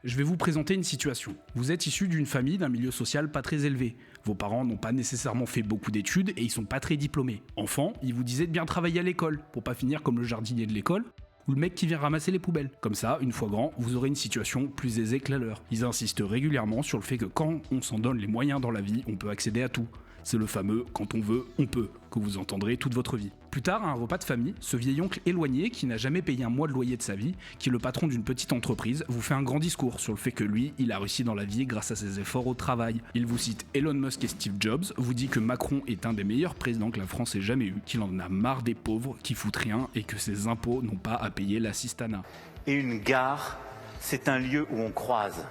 Je vais vous présenter une situation. Vous êtes issu d'une famille d'un milieu social pas très élevé. Vos parents n'ont pas nécessairement fait beaucoup d'études et ils sont pas très diplômés. Enfant, ils vous disaient de bien travailler à l'école, pour pas finir comme le jardinier de l'école, ou le mec qui vient ramasser les poubelles. Comme ça, une fois grand, vous aurez une situation plus aisée que la leur. Ils insistent régulièrement sur le fait que quand on s'en donne les moyens dans la vie, on peut accéder à tout. C'est le fameux « quand on veut, on peut » que vous entendrez toute votre vie. Plus tard, à un repas de famille, ce vieil oncle éloigné qui n'a jamais payé un mois de loyer de sa vie, qui est le patron d'une petite entreprise, vous fait un grand discours sur le fait que lui, il a réussi dans la vie grâce à ses efforts au travail. Il vous cite Elon Musk et Steve Jobs, vous dit que Macron est un des meilleurs présidents que la France ait jamais eu, qu'il en a marre des pauvres qui foutent rien et que ses impôts n'ont pas à payer l'assistanat. Et une gare, c'est un lieu où on croise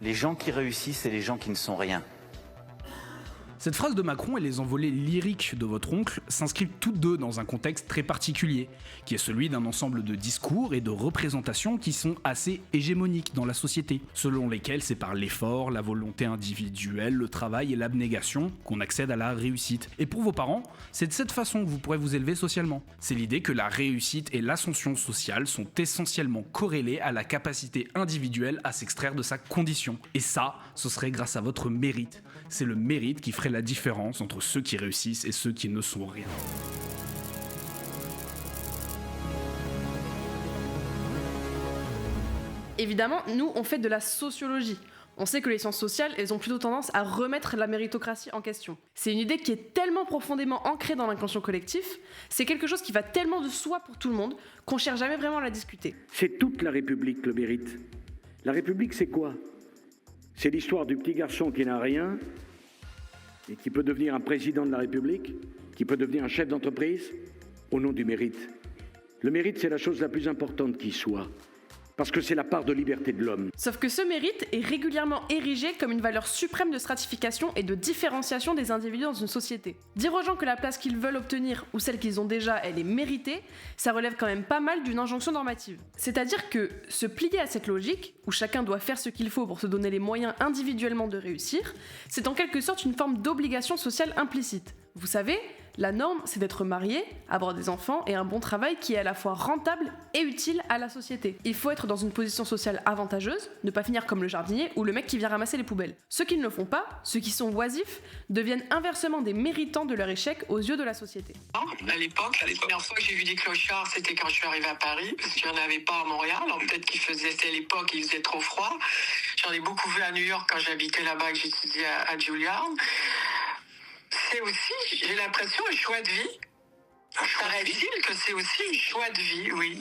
les gens qui réussissent et les gens qui ne sont rien. Cette phrase de Macron et les envolées lyriques de votre oncle s'inscrivent toutes deux dans un contexte très particulier, qui est celui d'un ensemble de discours et de représentations qui sont assez hégémoniques dans la société, selon lesquels c'est par l'effort, la volonté individuelle, le travail et l'abnégation qu'on accède à la réussite. Et pour vos parents, c'est de cette façon que vous pourrez vous élever socialement. C'est l'idée que la réussite et l'ascension sociale sont essentiellement corrélées à la capacité individuelle à s'extraire de sa condition. Et ça, ce serait grâce à votre mérite. C'est le mérite qui ferait la différence entre ceux qui réussissent et ceux qui ne sont rien. Évidemment, nous, on fait de la sociologie. On sait que les sciences sociales, elles ont plutôt tendance à remettre la méritocratie en question. C'est une idée qui est tellement profondément ancrée dans l'inconscient collectif, c'est quelque chose qui va tellement de soi pour tout le monde, qu'on cherche jamais vraiment à la discuter. C'est toute la République, le mérite. La République, c'est quoi ? C'est l'histoire du petit garçon qui n'a rien et qui peut devenir un président de la République, qui peut devenir un chef d'entreprise, au nom du mérite. Le mérite, c'est la chose la plus importante qui soit, parce que c'est la part de liberté de l'homme. Sauf que ce mérite est régulièrement érigé comme une valeur suprême de stratification et de différenciation des individus dans une société. Dire aux gens que la place qu'ils veulent obtenir, ou celle qu'ils ont déjà, elle est méritée, ça relève quand même pas mal d'une injonction normative. C'est-à-dire que se plier à cette logique, où chacun doit faire ce qu'il faut pour se donner les moyens individuellement de réussir, c'est en quelque sorte une forme d'obligation sociale implicite. Vous savez, la norme, c'est d'être marié, avoir des enfants et un bon travail qui est à la fois rentable et utile à la société. Il faut être dans une position sociale avantageuse, ne pas finir comme le jardinier ou le mec qui vient ramasser les poubelles. Ceux qui ne le font pas, ceux qui sont oisifs, deviennent inversement des méritants de leur échec aux yeux de la société. À l'époque, la première fois que j'ai vu des clochards, c'était quand je suis arrivée à Paris, parce qu'il n'y en avait pas à Montréal. Alors peut-être c'était à l'époque, il faisait trop froid. J'en ai beaucoup vu à New York quand j'habitais là-bas, que j'étudiais à Juilliard. C'est aussi, j'ai l'impression, un choix de vie. Paraît-il que c'est aussi un choix de vie, oui.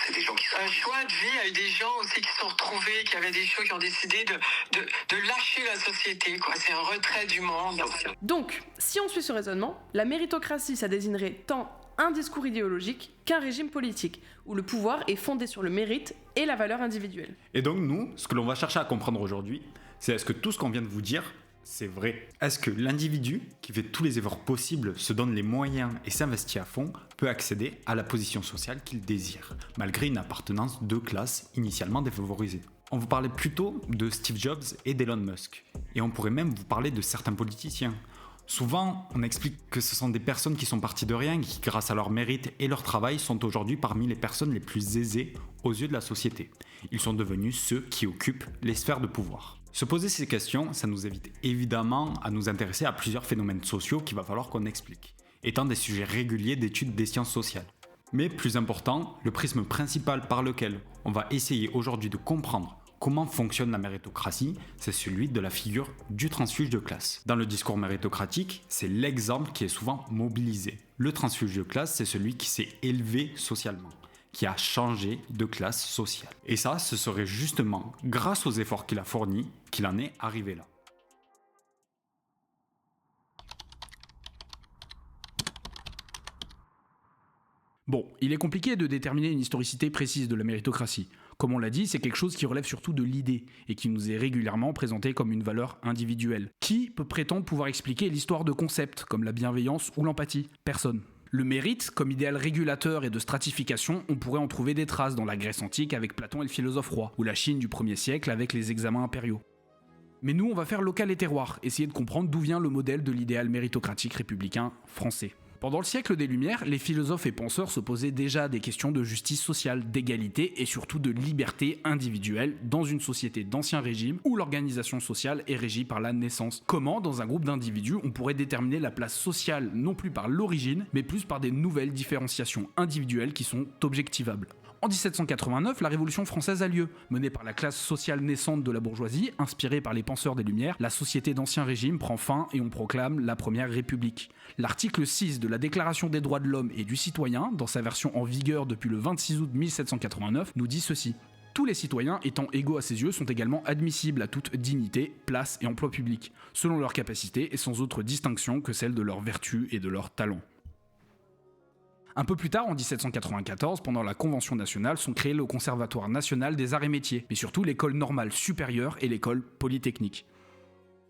C'est des gens qui sont... Un choix de vie, il y a eu des gens aussi qui se sont retrouvés, qui avaient des choses, qui ont décidé de lâcher la société, quoi. C'est un retrait du monde. Donc, si on suit ce raisonnement, la méritocratie, ça désignerait tant un discours idéologique qu'un régime politique, où le pouvoir est fondé sur le mérite et la valeur individuelle. Et donc nous, ce que l'on va chercher à comprendre aujourd'hui, c'est est-ce que tout ce qu'on vient de vous dire, c'est vrai. Est-ce que l'individu, qui fait tous les efforts possibles, se donne les moyens et s'investit à fond, peut accéder à la position sociale qu'il désire, malgré une appartenance de classe initialement défavorisée ? On vous parlait plutôt de Steve Jobs et d'Elon Musk. Et on pourrait même vous parler de certains politiciens. Souvent, on explique que ce sont des personnes qui sont parties de rien et qui, grâce à leur mérite et leur travail, sont aujourd'hui parmi les personnes les plus aisées aux yeux de la société. Ils sont devenus ceux qui occupent les sphères de pouvoir. Se poser ces questions, ça nous évite évidemment à nous intéresser à plusieurs phénomènes sociaux qu'il va falloir qu'on explique, étant des sujets réguliers d'études des sciences sociales. Mais plus important, le prisme principal par lequel on va essayer aujourd'hui de comprendre comment fonctionne la méritocratie, c'est celui de la figure du transfuge de classe. Dans le discours méritocratique, c'est l'exemple qui est souvent mobilisé. Le transfuge de classe, c'est celui qui s'est élevé socialement, qui a changé de classe sociale. Et ça, ce serait justement grâce aux efforts qu'il a fournis qu'il en est arrivé là. Bon, il est compliqué de déterminer une historicité précise de la méritocratie. Comme on l'a dit, c'est quelque chose qui relève surtout de l'idée, et qui nous est régulièrement présenté comme une valeur individuelle. Qui peut prétendre pouvoir expliquer l'histoire de concepts, comme la bienveillance ou l'empathie ? Personne. Le mérite, comme idéal régulateur et de stratification, on pourrait en trouver des traces dans la Grèce antique avec Platon et le philosophe roi, ou la Chine du 1er siècle avec les examens impériaux. Mais nous, on va faire local et terroir, essayer de comprendre d'où vient le modèle de l'idéal méritocratique républicain français. Pendant le siècle des Lumières, les philosophes et penseurs se posaient déjà à des questions de justice sociale, d'égalité et surtout de liberté individuelle dans une société d'ancien régime où l'organisation sociale est régie par la naissance. Comment, dans un groupe d'individus, on pourrait déterminer la place sociale non plus par l'origine, mais plus par des nouvelles différenciations individuelles qui sont objectivables. En 1789, la Révolution française a lieu. Menée par la classe sociale naissante de la bourgeoisie, inspirée par les penseurs des Lumières, la société d'Ancien Régime prend fin et on proclame la Première République. L'article 6 de la Déclaration des droits de l'homme et du citoyen, dans sa version en vigueur depuis le 26 août 1789, nous dit ceci. Tous les citoyens étant égaux à ses yeux sont également admissibles à toute dignité, place et emploi public, selon leurs capacités et sans autre distinction que celle de leurs vertus et de leurs talents. Un peu plus tard, en 1794, pendant la Convention nationale, sont créés le Conservatoire national des arts et métiers, mais surtout l'école normale supérieure et l'école polytechnique.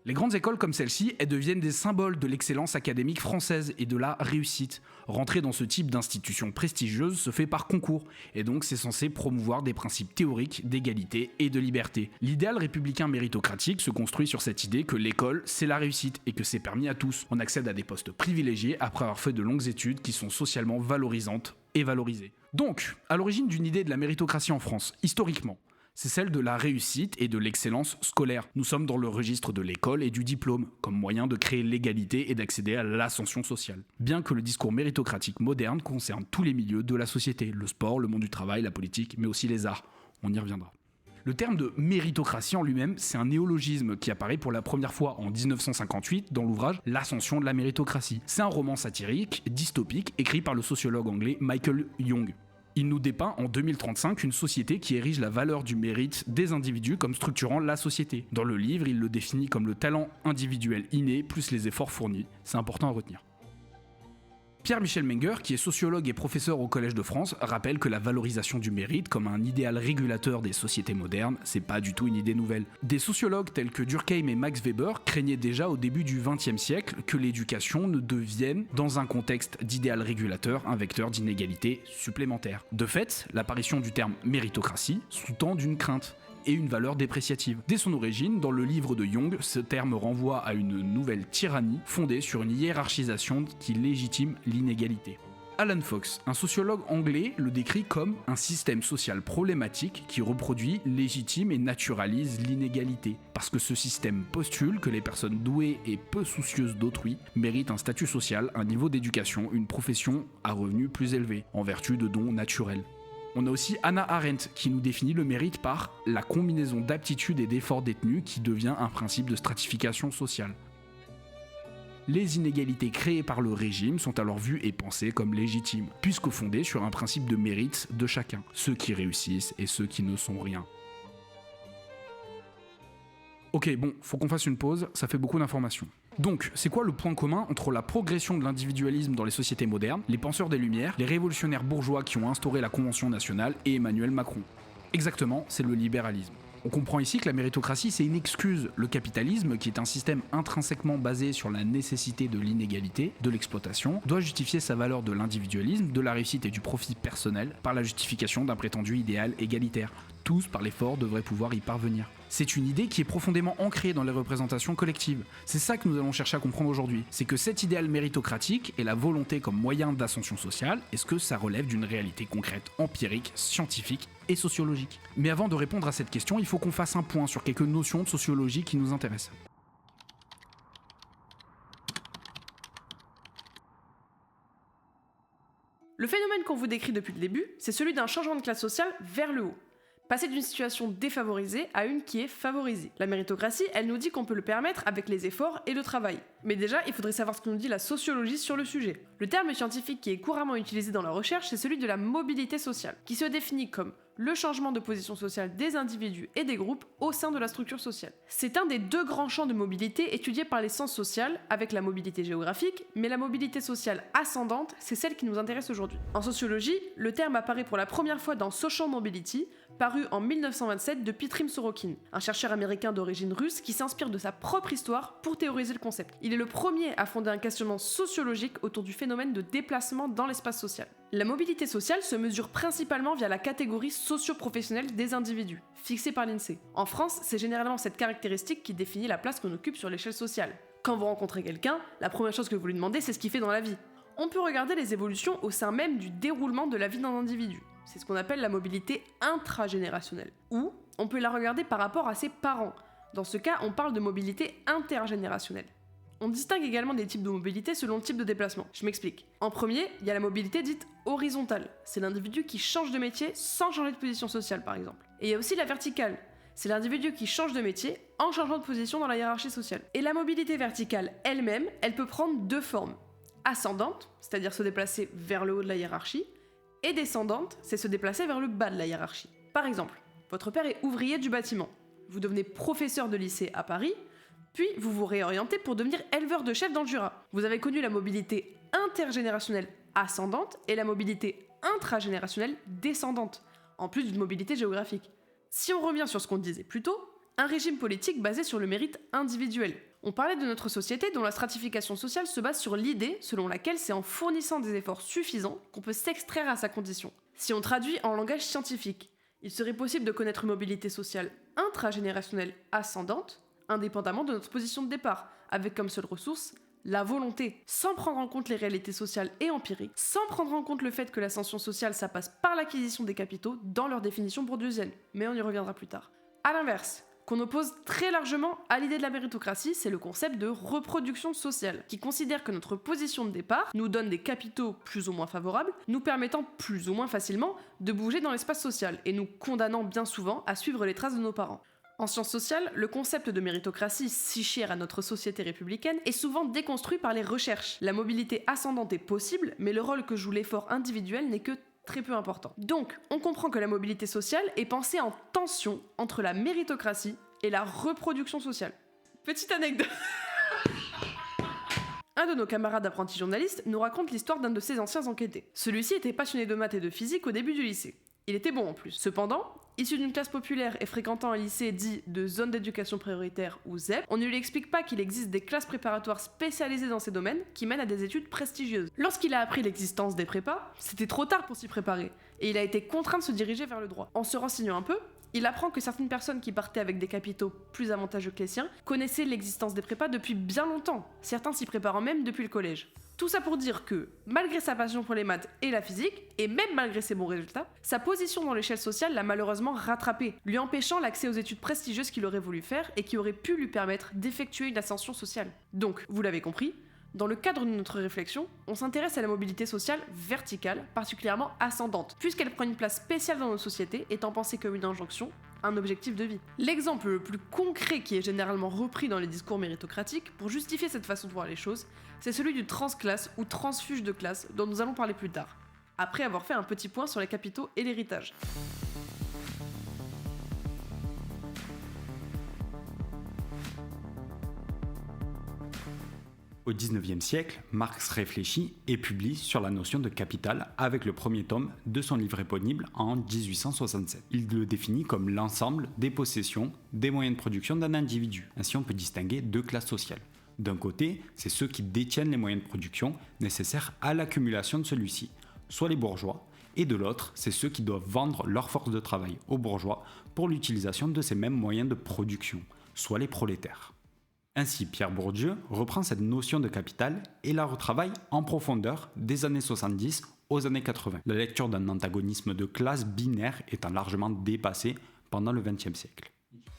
Les grandes écoles comme celle-ci, elles deviennent des symboles de l'excellence académique française et de la réussite. Rentrer dans ce type d'institution prestigieuse se fait par concours, et donc c'est censé promouvoir des principes théoriques d'égalité et de liberté. L'idéal républicain méritocratique se construit sur cette idée que l'école, c'est la réussite, et que c'est permis à tous. On accède à des postes privilégiés après avoir fait de longues études qui sont socialement valorisantes et valorisées. Donc, à l'origine d'une idée de la méritocratie en France, historiquement, c'est celle de la réussite et de l'excellence scolaire. Nous sommes dans le registre de l'école et du diplôme, comme moyen de créer l'égalité et d'accéder à l'ascension sociale. Bien que le discours méritocratique moderne concerne tous les milieux de la société, le sport, le monde du travail, la politique, mais aussi les arts. On y reviendra. Le terme de méritocratie en lui-même, c'est un néologisme qui apparaît pour la première fois en 1958 dans l'ouvrage L'ascension de la méritocratie. C'est un roman satirique, dystopique, écrit par le sociologue anglais Michael Young. Il nous dépeint en 2035 une société qui érige la valeur du mérite des individus comme structurant la société. Dans le livre, il le définit comme le talent individuel inné plus les efforts fournis. C'est important à retenir. Pierre-Michel Menger, qui est sociologue et professeur au Collège de France, rappelle que la valorisation du mérite comme un idéal régulateur des sociétés modernes, c'est pas du tout une idée nouvelle. Des sociologues tels que Durkheim et Max Weber craignaient déjà au début du XXe siècle que l'éducation ne devienne, dans un contexte d'idéal régulateur, un vecteur d'inégalité supplémentaire. De fait, l'apparition du terme méritocratie sous-tend d'une crainte et une valeur dépréciative. Dès son origine, dans le livre de Young, ce terme renvoie à une nouvelle tyrannie fondée sur une hiérarchisation qui légitime l'inégalité. Alan Fox, un sociologue anglais, le décrit comme un système social problématique qui reproduit, légitime et naturalise l'inégalité, parce que ce système postule que les personnes douées et peu soucieuses d'autrui méritent un statut social, un niveau d'éducation, une profession à revenus plus élevés, en vertu de dons naturels. On a aussi Hannah Arendt qui nous définit le mérite par la combinaison d'aptitudes et d'efforts détenus qui devient un principe de stratification sociale. Les inégalités créées par le régime sont alors vues et pensées comme légitimes, puisque fondées sur un principe de mérite de chacun, ceux qui réussissent et ceux qui ne sont rien. Ok, bon, faut qu'on fasse une pause, ça fait beaucoup d'informations. Donc, c'est quoi le point commun entre la progression de l'individualisme dans les sociétés modernes, les penseurs des Lumières, les révolutionnaires bourgeois qui ont instauré la Convention nationale et Emmanuel Macron? Exactement, c'est le libéralisme. On comprend ici que la méritocratie, c'est une excuse. Le capitalisme, qui est un système intrinsèquement basé sur la nécessité de l'inégalité, de l'exploitation, doit justifier sa valeur de l'individualisme, de la réussite et du profit personnel par la justification d'un prétendu idéal égalitaire. Tous, par l'effort, devraient pouvoir y parvenir. C'est une idée qui est profondément ancrée dans les représentations collectives. C'est ça que nous allons chercher à comprendre aujourd'hui. C'est que cet idéal méritocratique et la volonté comme moyen d'ascension sociale, est-ce que ça relève d'une réalité concrète, empirique, scientifique et sociologique? Mais avant de répondre à cette question, il faut qu'on fasse un point sur quelques notions de sociologie qui nous intéressent. Le phénomène qu'on vous décrit depuis le début, c'est celui d'un changement de classe sociale vers le haut. Passer d'une situation défavorisée à une qui est favorisée. La méritocratie, elle nous dit qu'on peut le permettre avec les efforts et le travail. Mais déjà, il faudrait savoir ce que nous dit la sociologie sur le sujet. Le terme scientifique qui est couramment utilisé dans la recherche, c'est celui de la mobilité sociale, qui se définit comme le changement de position sociale des individus et des groupes au sein de la structure sociale. C'est un des deux grands champs de mobilité étudiés par les sciences sociales, avec la mobilité géographique, mais la mobilité sociale ascendante, c'est celle qui nous intéresse aujourd'hui. En sociologie, le terme apparaît pour la première fois dans Social Mobility, paru en 1927 de Petrim Sorokin, un chercheur américain d'origine russe qui s'inspire de sa propre histoire pour théoriser le concept. Il est le premier à fonder un questionnement sociologique autour du phénomène de déplacement dans l'espace social. La mobilité sociale se mesure principalement via la catégorie socio-professionnelle des individus, fixée par l'INSEE. En France, c'est généralement cette caractéristique qui définit la place qu'on occupe sur l'échelle sociale. Quand vous rencontrez quelqu'un, la première chose que vous lui demandez, c'est ce qu'il fait dans la vie. On peut regarder les évolutions au sein même du déroulement de la vie d'un individu. C'est ce qu'on appelle la mobilité intragénérationnelle. Ou on peut la regarder par rapport à ses parents. Dans ce cas, on parle de mobilité intergénérationnelle. On distingue également des types de mobilité selon le type de déplacement. Je m'explique. En premier, il y a la mobilité dite horizontale. C'est l'individu qui change de métier sans changer de position sociale, par exemple. Et il y a aussi la verticale. C'est l'individu qui change de métier en changeant de position dans la hiérarchie sociale. Et la mobilité verticale elle-même, elle peut prendre deux formes. Ascendante, c'est-à-dire se déplacer vers le haut de la hiérarchie, et descendante, c'est se déplacer vers le bas de la hiérarchie. Par exemple, votre père est ouvrier du bâtiment. Vous devenez professeur de lycée à Paris, puis vous vous réorientez pour devenir éleveur de chèvres dans le Jura. Vous avez connu la mobilité intergénérationnelle ascendante et la mobilité intragénérationnelle descendante, en plus d'une mobilité géographique. Si on revient sur ce qu'on disait plus tôt, un régime politique basé sur le mérite individuel. On parlait de notre société dont la stratification sociale se base sur l'idée selon laquelle c'est en fournissant des efforts suffisants qu'on peut s'extraire à sa condition. Si on traduit en langage scientifique, il serait possible de connaître une mobilité sociale intragénérationnelle ascendante, indépendamment de notre position de départ, avec comme seule ressource la volonté, sans prendre en compte les réalités sociales et empiriques, sans prendre en compte le fait que l'ascension sociale ça passe par l'acquisition des capitaux dans leur définition bourdieusienne, mais on y reviendra plus tard. A l'inverse, qu'on oppose très largement à l'idée de la méritocratie, c'est le concept de reproduction sociale, qui considère que notre position de départ nous donne des capitaux plus ou moins favorables, nous permettant plus ou moins facilement de bouger dans l'espace social, et nous condamnant bien souvent à suivre les traces de nos parents. En sciences sociales, le concept de méritocratie, si cher à notre société républicaine, est souvent déconstruit par les recherches. La mobilité ascendante est possible, mais le rôle que joue l'effort individuel n'est que très peu important. Donc, on comprend que la mobilité sociale est pensée en tension entre la méritocratie et la reproduction sociale. Petite anecdote. Un de nos camarades apprentis journalistes nous raconte l'histoire d'un de ses anciens enquêtés. Celui-ci était passionné de maths et de physique au début du lycée. Il était bon en plus. Cependant, issu d'une classe populaire et fréquentant un lycée dit de zone d'éducation prioritaire ou ZEP, on ne lui explique pas qu'il existe des classes préparatoires spécialisées dans ces domaines qui mènent à des études prestigieuses. Lorsqu'il a appris l'existence des prépas, c'était trop tard pour s'y préparer, et il a été contraint de se diriger vers le droit. En se renseignant un peu, il apprend que certaines personnes qui partaient avec des capitaux plus avantageux que les siens connaissaient l'existence des prépas depuis bien longtemps, certains s'y préparant même depuis le collège. Tout ça pour dire que, malgré sa passion pour les maths et la physique, et même malgré ses bons résultats, sa position dans l'échelle sociale l'a malheureusement rattrapé, lui empêchant l'accès aux études prestigieuses qu'il aurait voulu faire et qui auraient pu lui permettre d'effectuer une ascension sociale. Donc, vous l'avez compris, dans le cadre de notre réflexion, on s'intéresse à la mobilité sociale verticale, particulièrement ascendante, puisqu'elle prend une place spéciale dans nos sociétés, étant pensée comme une injonction, un objectif de vie. L'exemple le plus concret qui est généralement repris dans les discours méritocratiques pour justifier cette façon de voir les choses, c'est celui du transclasse ou transfuge de classe dont nous allons parler plus tard, après avoir fait un petit point sur les capitaux et l'héritage. Au XIXe siècle, Marx réfléchit et publie sur la notion de capital avec le premier tome de son livre éponyme en 1867. Il le définit comme l'ensemble des possessions, des moyens de production d'un individu. Ainsi, on peut distinguer deux classes sociales. D'un côté, c'est ceux qui détiennent les moyens de production nécessaires à l'accumulation de celui-ci, soit les bourgeois, et de l'autre, c'est ceux qui doivent vendre leur force de travail aux bourgeois pour l'utilisation de ces mêmes moyens de production, soit les prolétaires. Ainsi, Pierre Bourdieu reprend cette notion de capital et la retravaille en profondeur des années 70 aux années 80, la lecture d'un antagonisme de classe binaire étant largement dépassée pendant le XXe siècle.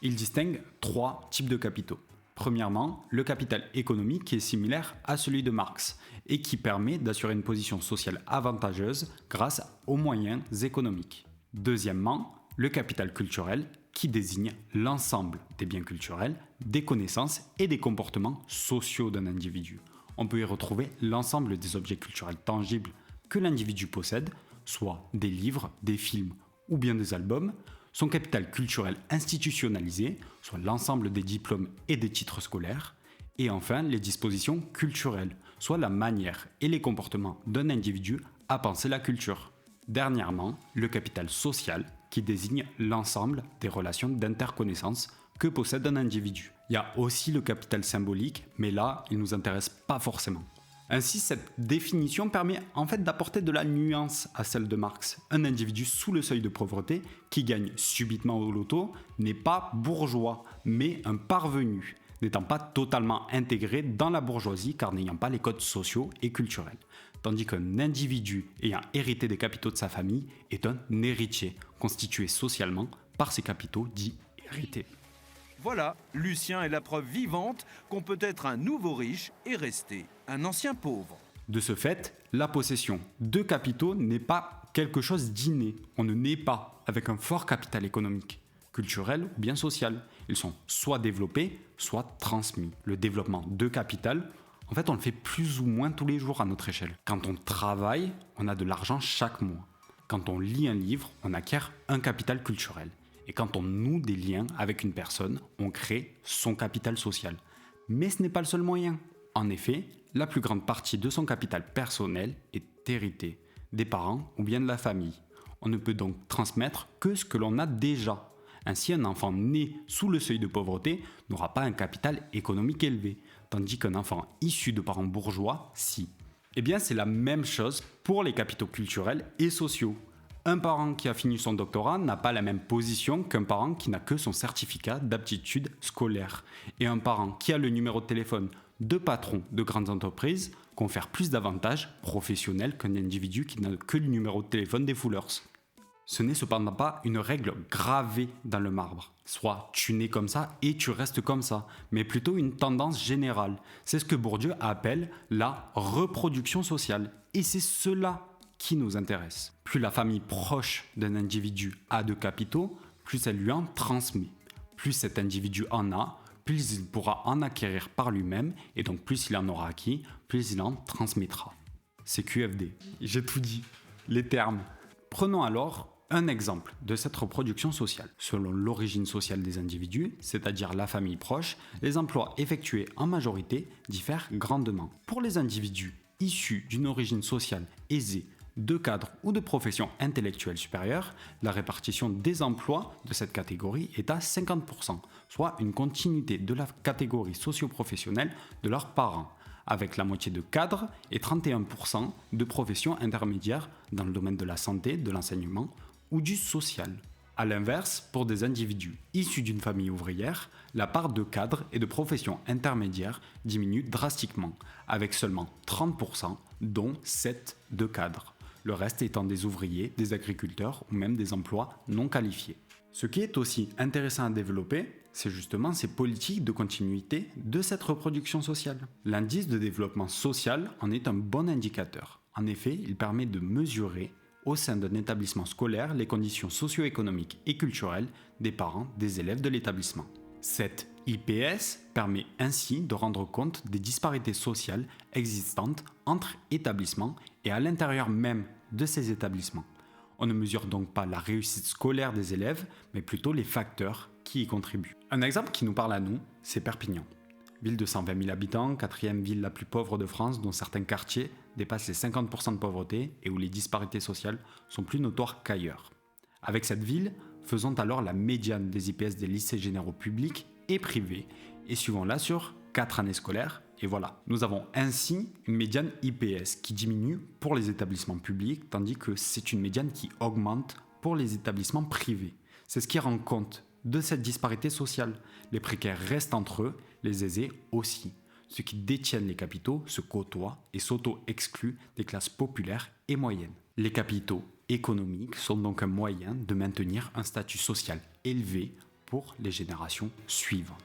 Il distingue trois types de capitaux. Premièrement, le capital économique qui est similaire à celui de Marx et qui permet d'assurer une position sociale avantageuse grâce aux moyens économiques. Deuxièmement, le capital culturel qui désigne l'ensemble des biens culturels, des connaissances et des comportements sociaux d'un individu. On peut y retrouver l'ensemble des objets culturels tangibles que l'individu possède, soit des livres, des films ou bien des albums, son capital culturel institutionnalisé, soit l'ensemble des diplômes et des titres scolaires, et enfin les dispositions culturelles, soit la manière et les comportements d'un individu à penser la culture. Dernièrement, le capital social qui désigne l'ensemble des relations d'interconnaissance que possède un individu. Il y a aussi le capital symbolique, mais là, il ne nous intéresse pas forcément. Ainsi, cette définition permet en fait d'apporter de la nuance à celle de Marx. Un individu sous le seuil de pauvreté qui gagne subitement au loto n'est pas bourgeois, mais un parvenu, n'étant pas totalement intégré dans la bourgeoisie car n'ayant pas les codes sociaux et culturels. tandis qu'un individu ayant hérité des capitaux de sa famille est un héritier, constitué socialement par ses capitaux dits hérités. Voilà, Lucien est la preuve vivante qu'on peut être un nouveau riche et rester un ancien pauvre. De ce fait, la possession de capitaux n'est pas quelque chose d'inné. On ne naît pas avec un fort capital économique, culturel ou bien social. Ils sont soit développés, soit transmis. Le développement de capital, en fait, on le fait plus ou moins tous les jours à notre échelle. Quand on travaille, on a de l'argent chaque mois. Quand on lit un livre, on acquiert un capital culturel. Et quand on noue des liens avec une personne, on crée son capital social. Mais ce n'est pas le seul moyen. En effet, la plus grande partie de son capital personnel est héritée des parents ou bien de la famille. On ne peut donc transmettre que ce que l'on a déjà. Ainsi, un enfant né sous le seuil de pauvreté n'aura pas un capital économique élevé, tandis qu'un enfant issu de parents bourgeois, si. Eh bien, c'est la même chose pour les capitaux culturels et sociaux. Un parent qui a fini son doctorat n'a pas la même position qu'un parent qui n'a que son certificat d'aptitude scolaire. Et un parent qui a le numéro de téléphone de patron de grandes entreprises confère plus d'avantages professionnels qu'un individu qui n'a que le numéro de téléphone des Fullers. Ce n'est cependant pas une règle gravée dans le marbre. Soit tu nais comme ça et tu restes comme ça, mais plutôt une tendance générale. C'est ce que Bourdieu appelle la reproduction sociale. Et c'est cela qui nous intéresse. Plus la famille proche d'un individu a de capitaux, plus elle lui en transmet. Plus cet individu en a, plus il pourra en acquérir par lui-même, et donc plus il en aura acquis, plus il en transmettra. C'est QFD. J'ai tout dit. Les termes. Prenons alors un exemple de cette reproduction sociale. Selon l'origine sociale des individus, c'est-à-dire la famille proche, les emplois effectués en majorité diffèrent grandement. Pour les individus issus d'une origine sociale aisée, de cadres ou de professions intellectuelles supérieures, la répartition des emplois de cette catégorie est à 50%, soit une continuité de la catégorie socio-professionnelle de leurs parents, avec la moitié de cadres et 31% de professions intermédiaires dans le domaine de la santé, de l'enseignement ou du social. A l'inverse, pour des individus issus d'une famille ouvrière, la part de cadres et de professions intermédiaires diminue drastiquement, avec seulement 30%, dont 7 de cadres. Le reste étant des ouvriers, des agriculteurs ou même des emplois non qualifiés. Ce qui est aussi intéressant à développer, c'est justement ces politiques de continuité de cette reproduction sociale. L'indice de développement social en est un bon indicateur. En effet, il permet de mesurer au sein d'un établissement scolaire les conditions socio-économiques et culturelles des parents des élèves de l'établissement. Cette IPS permet ainsi de rendre compte des disparités sociales existantes entre établissements et à l'intérieur même de ces établissements. On ne mesure donc pas la réussite scolaire des élèves, mais plutôt les facteurs qui y contribuent. Un exemple qui nous parle à nous, c'est Perpignan. Ville de 120 000 habitants, 4e ville la plus pauvre de France, dont certains quartiers dépassent les 50% de pauvreté et où les disparités sociales sont plus notoires qu'ailleurs. Avec cette ville, faisons alors la médiane des IPS des lycées généraux publics et privés et suivons-la sur 4 années scolaires. Et voilà, nous avons ainsi une médiane IPS qui diminue pour les établissements publics, tandis que c'est une médiane qui augmente pour les établissements privés. C'est ce qui rend compte de cette disparité sociale. Les précaires restent entre eux, les aisés aussi. Ceux qui détiennent les capitaux se côtoient et s'auto-excluent des classes populaires et moyennes. Les capitaux économiques sont donc un moyen de maintenir un statut social élevé pour les générations suivantes.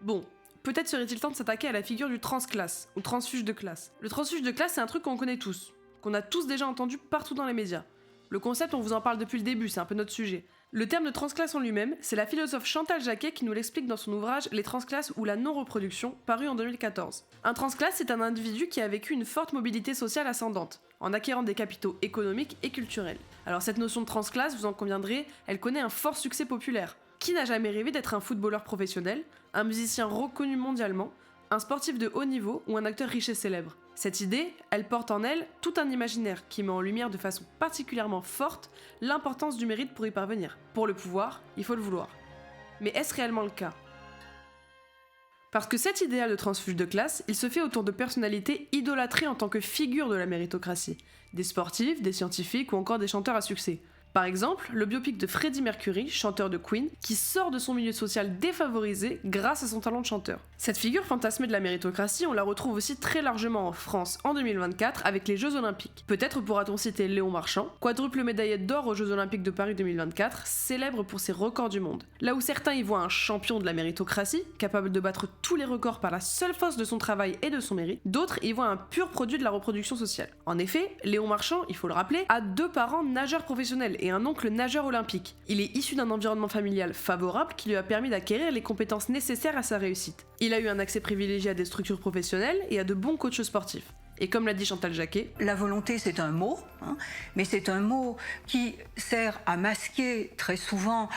Bon, peut-être serait-il temps de s'attaquer à la figure du transclasse, ou transfuge de classe. Le transfuge de classe, c'est un truc qu'on connaît tous, qu'on a tous déjà entendu partout dans les médias. Le concept, on vous en parle depuis le début, c'est un peu notre sujet. Le terme de transclasse en lui-même, c'est la philosophe Chantal Jacquet qui nous l'explique dans son ouvrage Les transclasses ou la non-reproduction, paru en 2014. Un transclasse, c'est un individu qui a vécu une forte mobilité sociale ascendante, en acquérant des capitaux économiques et culturels. Alors cette notion de transclasse, vous en conviendrez, elle connaît un fort succès populaire. Qui n'a jamais rêvé d'être un footballeur professionnel, un musicien reconnu mondialement, un sportif de haut niveau ou un acteur riche et célèbre? Cette idée, elle porte en elle tout un imaginaire qui met en lumière de façon particulièrement forte l'importance du mérite pour y parvenir. Pour le pouvoir, il faut le vouloir. Mais est-ce réellement le cas? Parce que cet idéal de transfuge de classe, il se fait autour de personnalités idolâtrées en tant que figures de la méritocratie. Des sportifs, des scientifiques ou encore des chanteurs à succès. Par exemple, le biopic de Freddie Mercury, chanteur de Queen, qui sort de son milieu social défavorisé grâce à son talent de chanteur. Cette figure fantasmée de la méritocratie, on la retrouve aussi très largement en France en 2024 avec les Jeux Olympiques. Peut-être pourra-t-on citer Léon Marchand, quadruple médaillé d'or aux Jeux Olympiques de Paris 2024, célèbre pour ses records du monde. Là où certains y voient un champion de la méritocratie, capable de battre tous les records par la seule force de son travail et de son mérite, d'autres y voient un pur produit de la reproduction sociale. En effet, Léon Marchand, il faut le rappeler, a 2 parents nageurs professionnels et un oncle nageur olympique. Il est issu d'un environnement familial favorable qui lui a permis d'acquérir les compétences nécessaires à sa réussite. Il a eu un accès privilégié à des structures professionnelles et à de bons coachs sportifs. Et comme l'a dit Chantal Jacquet, la volonté c'est un mot, mais c'est un mot qui sert à masquer très souvent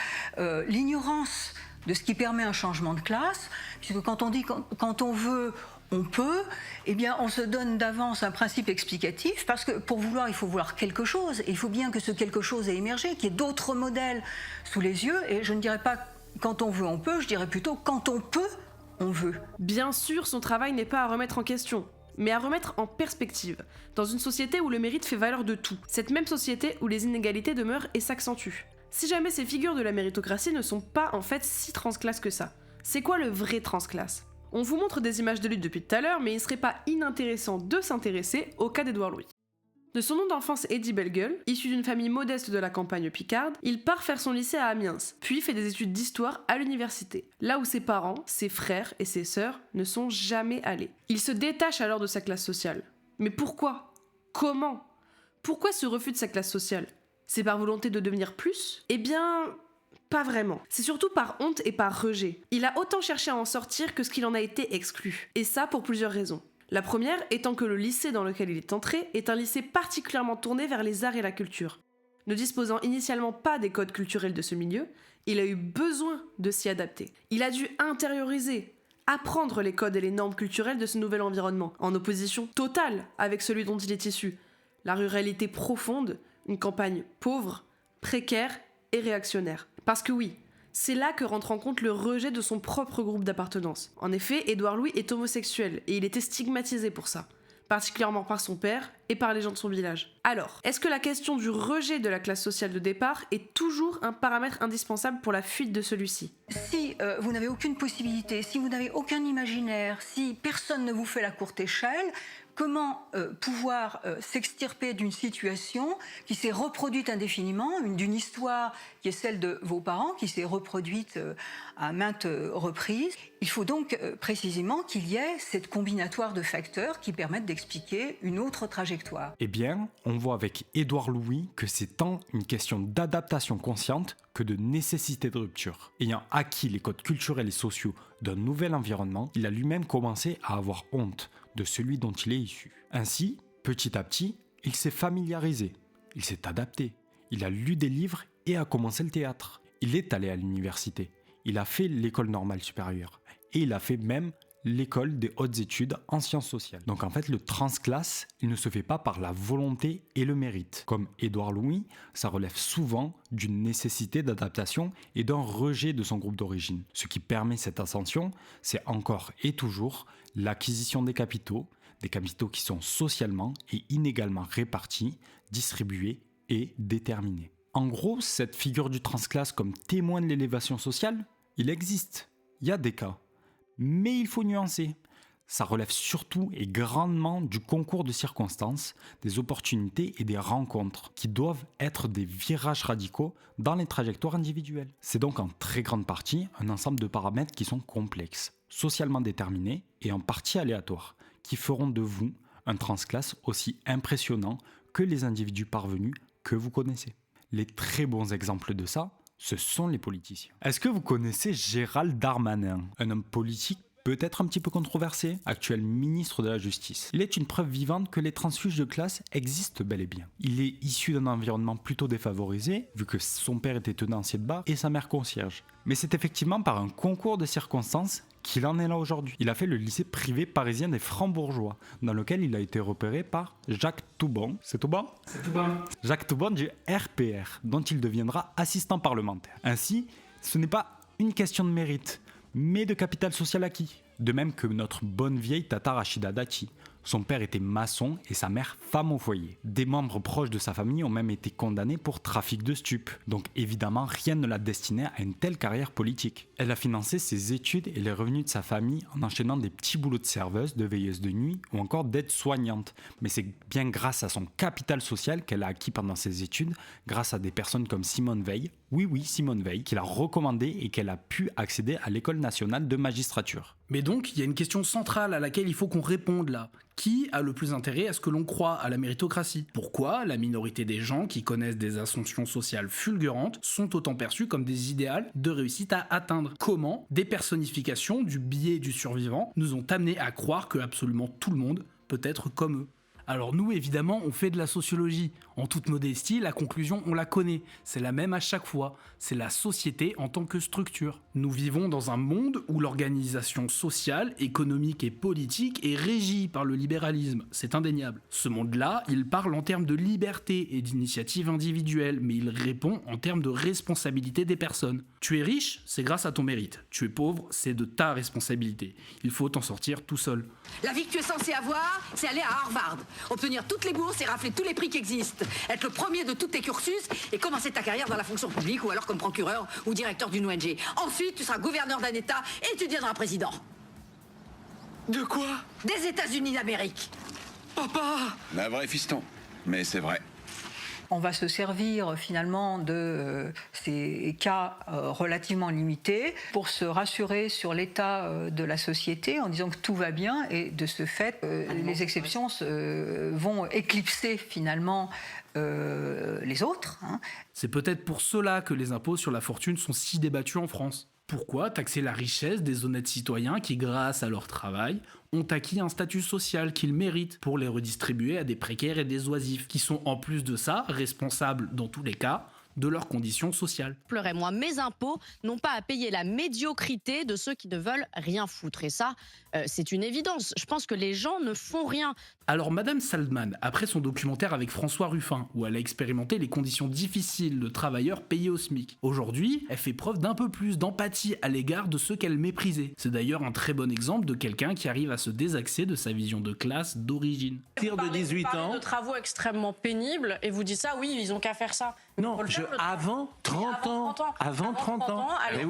l'ignorance de ce qui permet un changement de classe, puisque quand on dit quand on veut, on peut, eh bien on se donne d'avance un principe explicatif, parce que pour vouloir, il faut vouloir quelque chose, et il faut bien que ce quelque chose ait émergé, qu'il y ait d'autres modèles sous les yeux, et je ne dirais pas quand on veut, on peut, je dirais plutôt quand on peut, on veut. Bien sûr, son travail n'est pas à remettre en question, mais à remettre en perspective, dans une société où le mérite fait valeur de tout, cette même société où les inégalités demeurent et s'accentuent. Si jamais ces figures de la méritocratie ne sont pas en fait si transclasses que ça, c'est quoi le vrai transclasse ? On vous montre des images de lutte depuis tout à l'heure, mais il serait pas inintéressant de s'intéresser au cas d'Édouard Louis. De son nom d'enfance Eddie Bellegueule, issu d'une famille modeste de la campagne picarde, il part faire son lycée à Amiens, puis fait des études d'histoire à l'université, là où ses parents, ses frères et ses sœurs ne sont jamais allés. Il se détache alors de sa classe sociale. Mais pourquoi ? Comment ? Pourquoi ce refus de sa classe sociale ? C'est par volonté de devenir plus ? Eh bien, pas vraiment. C'est surtout par honte et par rejet. Il a autant cherché à en sortir que ce qu'il en a été exclu. Et ça pour plusieurs raisons. La première étant que le lycée dans lequel il est entré est un lycée particulièrement tourné vers les arts et la culture. Ne disposant initialement pas des codes culturels de ce milieu, il a eu besoin de s'y adapter. Il a dû intérioriser, apprendre les codes et les normes culturelles de ce nouvel environnement, en opposition totale avec celui dont il est issu. La ruralité profonde, une campagne pauvre, précaire et réactionnaire. Parce que oui, c'est là que rentre en compte le rejet de son propre groupe d'appartenance. En effet, Édouard Louis est homosexuel et il était stigmatisé pour ça, particulièrement par son père et par les gens de son village. Alors, est-ce que la question du rejet de la classe sociale de départ est toujours un paramètre indispensable pour la fuite de celui-ci ? Si vous n'avez aucune possibilité, si vous n'avez aucun imaginaire, si personne ne vous fait la courte échelle, comment pouvoir s'extirper d'une situation qui s'est reproduite indéfiniment, d'une histoire qui est celle de vos parents, qui s'est reproduite à maintes reprises. Il faut donc précisément qu'il y ait cette combinatoire de facteurs qui permettent d'expliquer une autre trajectoire. Eh bien, on voit avec Édouard Louis que c'est tant une question d'adaptation consciente que de nécessité de rupture. Ayant acquis les codes culturels et sociaux d'un nouvel environnement, il a lui-même commencé à avoir honte de celui dont il est issu. Ainsi, petit à petit, il s'est familiarisé, il s'est adapté, il a lu des livres et a commencé le théâtre. Il est allé à l'université, il a fait l'école normale supérieure et il a fait même l'école des hautes études en sciences sociales. Donc en fait, le transclasse, il ne se fait pas par la volonté et le mérite. Comme Édouard Louis, ça relève souvent d'une nécessité d'adaptation et d'un rejet de son groupe d'origine. Ce qui permet cette ascension, c'est encore et toujours l'acquisition des capitaux qui sont socialement et inégalement répartis, distribués et déterminés. En gros, cette figure du transclasse comme témoin de l'élévation sociale, il existe. Il y a des cas. Mais il faut nuancer. Ça relève surtout et grandement du concours de circonstances, des opportunités et des rencontres qui doivent être des virages radicaux dans les trajectoires individuelles. C'est donc en très grande partie un ensemble de paramètres qui sont complexes, socialement déterminés et en partie aléatoires, qui feront de vous un transclasse aussi impressionnant que les individus parvenus que vous connaissez. Les très bons exemples de ça, ce sont les politiciens. Est-ce que vous connaissez Gérald Darmanin, un homme politique peut-être un petit peu controversé, actuel ministre de la Justice? Il est une preuve vivante que les transfuges de classe existent bel et bien. Il est issu d'un environnement plutôt défavorisé, vu que son père était tenancier de bar et sa mère concierge. Mais c'est effectivement par un concours de circonstances qu'il en est là aujourd'hui. Il a fait le lycée privé parisien des Francs-Bourgeois, dans lequel il a été repéré par Jacques Toubon. C'est Toubon ? C'est tout bon. Jacques Toubon du RPR, dont il deviendra assistant parlementaire. Ainsi, ce n'est pas une question de mérite, mais de capital social acquis. De même que notre bonne vieille Tata Rachida Dati, Son père était maçon et sa mère femme au foyer. Des membres proches de sa famille ont même été condamnés pour trafic de stupes. Donc évidemment, rien ne l'a destinée à une telle carrière politique. Elle a financé ses études et les revenus de sa famille en enchaînant des petits boulots de serveuse, de veilleuse de nuit ou encore d'aide-soignante. Mais c'est bien grâce à son capital social qu'elle a acquis pendant ses études, grâce à des personnes comme Simone Veil, oui Simone Veil, qui l'a recommandé et qu'elle a pu accéder à l'École nationale de magistrature. Mais donc, il y a une question centrale à laquelle il faut qu'on réponde là. Qui a le plus intérêt à ce que l'on croit à la méritocratie? Pourquoi la minorité des gens qui connaissent des ascensions sociales fulgurantes sont autant perçus comme des idéals de réussite à atteindre? Comment des personnifications du biais du survivant nous ont amenés à croire que absolument tout le monde peut être comme eux? Alors nous, évidemment, on fait de la sociologie. En toute modestie, la conclusion, on la connaît. C'est la même à chaque fois. C'est la société en tant que structure. Nous vivons dans un monde où l'organisation sociale, économique et politique est régie par le libéralisme. C'est indéniable. Ce monde-là, il parle en termes de liberté et d'initiative individuelle, mais il répond en termes de responsabilité des personnes. Tu es riche, c'est grâce à ton mérite. Tu es pauvre, c'est de ta responsabilité. Il faut t'en sortir tout seul. La vie que tu es censé avoir, c'est aller à Harvard. Obtenir toutes les bourses et rafler tous les prix qui existent. Être le premier de tous tes cursus et commencer ta carrière dans la fonction publique ou alors comme procureur ou directeur d'une ONG. Ensuite, tu seras gouverneur d'un État et tu deviendras président. De quoi? Des États-Unis d'Amérique. Papa! Un vrai fiston, mais c'est vrai. On va se servir finalement de ces cas relativement limités pour se rassurer sur l'état de la société en disant que tout va bien, et de ce fait, les exceptions vont éclipser finalement les autres. C'est peut-être pour cela que les impôts sur la fortune sont si débattus en France. Pourquoi taxer la richesse des honnêtes citoyens qui, grâce à leur travail, ont acquis un statut social qu'ils méritent pour les redistribuer à des précaires et des oisifs, qui sont en plus de ça responsables, dans tous les cas, de leurs conditions sociales. Moi, mes impôts n'ont pas à payer la médiocrité de ceux qui ne veulent rien foutre. Et ça, c'est une évidence. Je pense que les gens ne font rien. Alors Madame Saldman, après son documentaire avec François Ruffin, où elle a expérimenté les conditions difficiles de travailleurs payés au SMIC, aujourd'hui, elle fait preuve d'un peu plus d'empathie à l'égard de ceux qu'elle méprisait. C'est d'ailleurs un très bon exemple de quelqu'un qui arrive à se désaxer de sa vision de classe d'origine. De 18 ans. De travaux extrêmement pénibles, et vous dites ça, oui, ils ont qu'à faire ça. Non, avant 30 ans. Avant 30 ans. Aller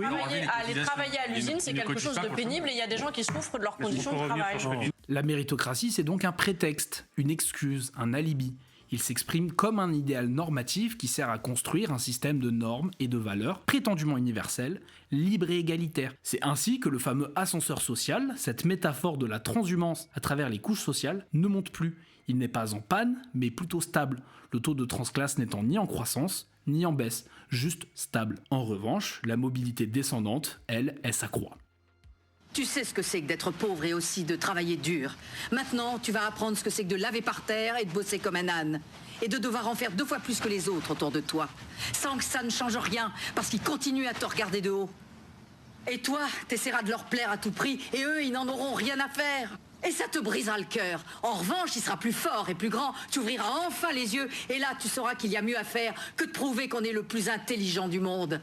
travailler à l'usine, c'est quelque chose de pénible, et il y a des gens qui souffrent de leurs conditions de travail. La méritocratie, c'est donc un prétexte, une excuse, un alibi. Il s'exprime comme un idéal normatif qui sert à construire un système de normes et de valeurs prétendument universelles, libres et égalitaires. C'est ainsi que le fameux ascenseur social, cette métaphore de la transhumance à travers les couches sociales, ne monte plus. Il n'est pas en panne, mais plutôt stable, le taux de transclasse n'étant ni en croissance, ni en baisse, juste stable. En revanche, la mobilité descendante, elle s'accroît. Tu sais ce que c'est que d'être pauvre et aussi de travailler dur. Maintenant, tu vas apprendre ce que c'est que de laver par terre et de bosser comme un âne. Et de devoir en faire 2 fois plus que les autres autour de toi. Sans que ça ne change rien, parce qu'ils continuent à te regarder de haut. Et toi, t'essaieras de leur plaire à tout prix, et eux, ils n'en auront rien à faire. Et ça te brisera le cœur. En revanche, il sera plus fort et plus grand. Tu ouvriras enfin les yeux, et là, tu sauras qu'il y a mieux à faire que de prouver qu'on est le plus intelligent du monde.